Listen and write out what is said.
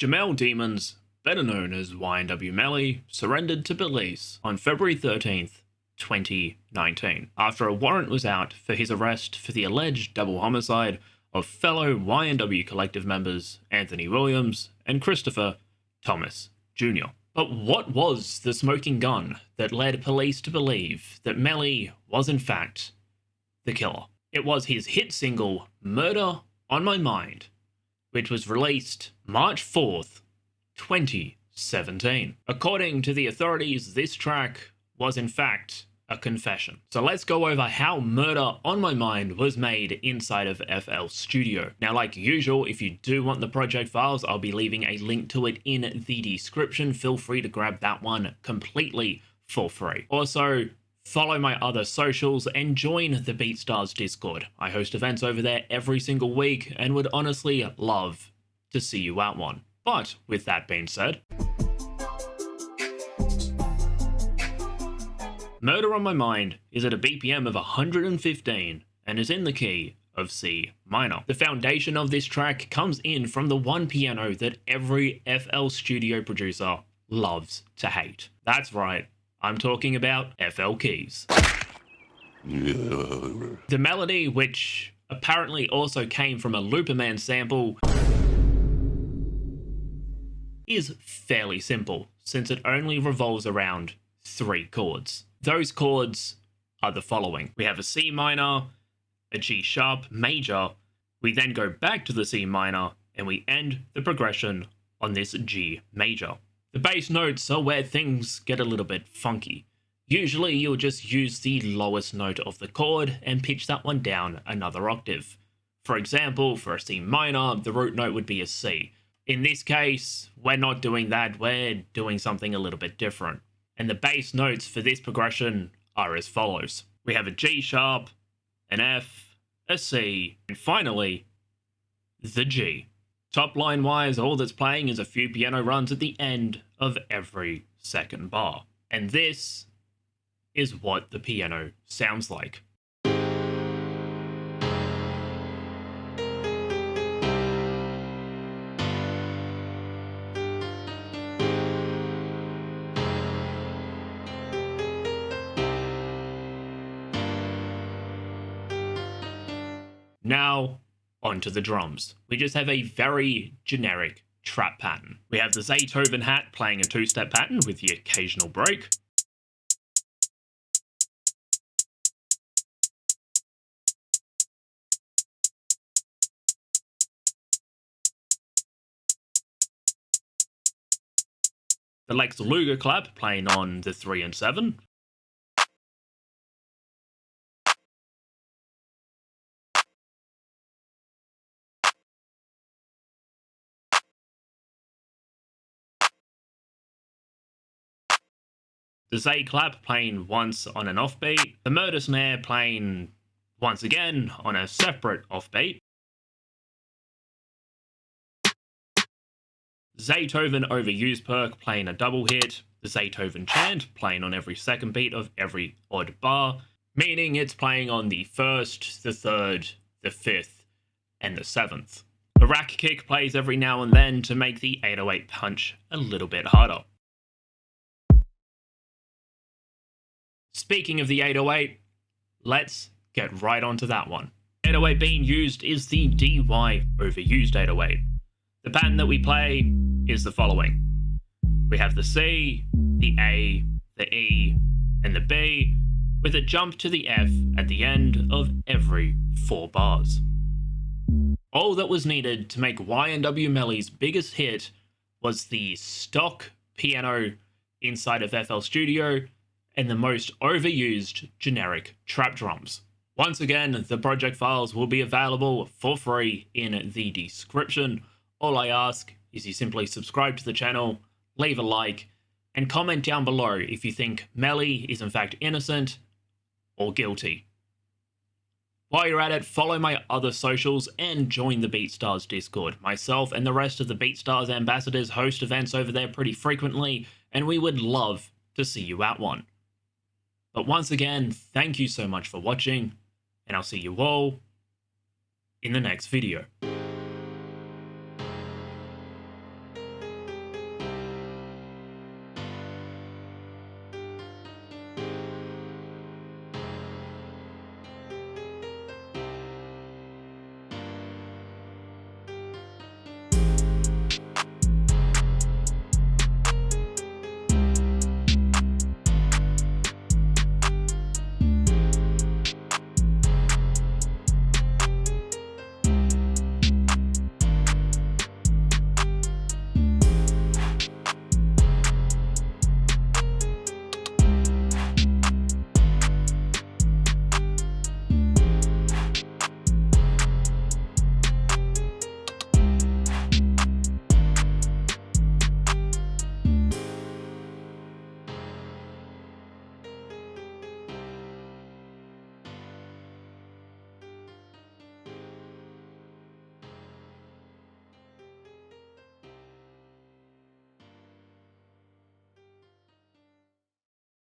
Jamel Demons, better known as YNW Melly, surrendered to police on February 13th, 2019, after a warrant was out for his arrest for the alleged double homicide of fellow YNW collective members Anthony Williams and Christopher Thomas Jr. But what was the smoking gun that led police to believe that Melly was in fact the killer? It was his hit single, Murder on My Mind, which was released March 4th, 2017. According to the authorities, this track was in fact a confession. So let's go over how Murder on My Mind was made inside of FL Studio. Now, like usual, if you do want the project files, I'll be leaving a link to it in the description. Feel free to grab that one completely for free. Also, follow my other socials and join the BeatStars Discord. I host events over there every single week and would honestly love to see you at one. But with that being said, Murder on My Mind is at a BPM of 115 and is in the key of C minor. The foundation of this track comes in from the one piano that every FL Studio producer loves to hate. That's right, I'm talking about FL keys. The melody, which apparently also came from a Looperman sample, is fairly simple since it only revolves around 3 chords. Those chords are the following. We have a C minor, a G sharp major, we then go back to the C minor, and we end the progression on this G major. The bass notes are where things get a little bit funky. Usually you'll just use the lowest note of the chord and pitch that one down another octave. For example, for a C minor, the root note would be a C. In this case, we're not doing that, we're doing something a little bit different. And the bass notes for this progression are as follows. We have a G sharp, an F, a C, and finally, the G. Top line wise, all that's playing is a few piano runs at the end of every second bar. And this is what the piano sounds like. Now, onto the drums. We just have a very generic trap pattern. We have the Zaytoven hat playing a 2-step pattern with the occasional break. The Lex Luger clap playing on the 3 and 7. The Zay clap playing once on an offbeat, the Murder snare playing once again on a separate offbeat, Zaytoven overused perk playing a double hit, the Zaytoven chant playing on every second beat of every odd bar, meaning it's playing on the 1st, the 3rd, the 5th, and the 7th. The rack kick plays every now and then to make the 808 punch a little bit harder. Speaking of the 808, let's get right onto that one. 808 being used is the DY overused 808. The pattern that we play is the following. We have the C, the A, the E, and the B, with a jump to the F at the end of every 4 bars. All that was needed to make YNW Melly's biggest hit was the stock piano inside of FL Studio and the most overused generic trap drums. Once again, the project files will be available for free in the description. All I ask is you simply subscribe to the channel, leave a like, and comment down below if you think Melly is in fact innocent or guilty. While you're at it, follow my other socials and join the BeatStars Discord. Myself and the rest of the BeatStars ambassadors host events over there pretty frequently, and we would love to see you at one. But once again, thank you so much for watching, and I'll see you all in the next video.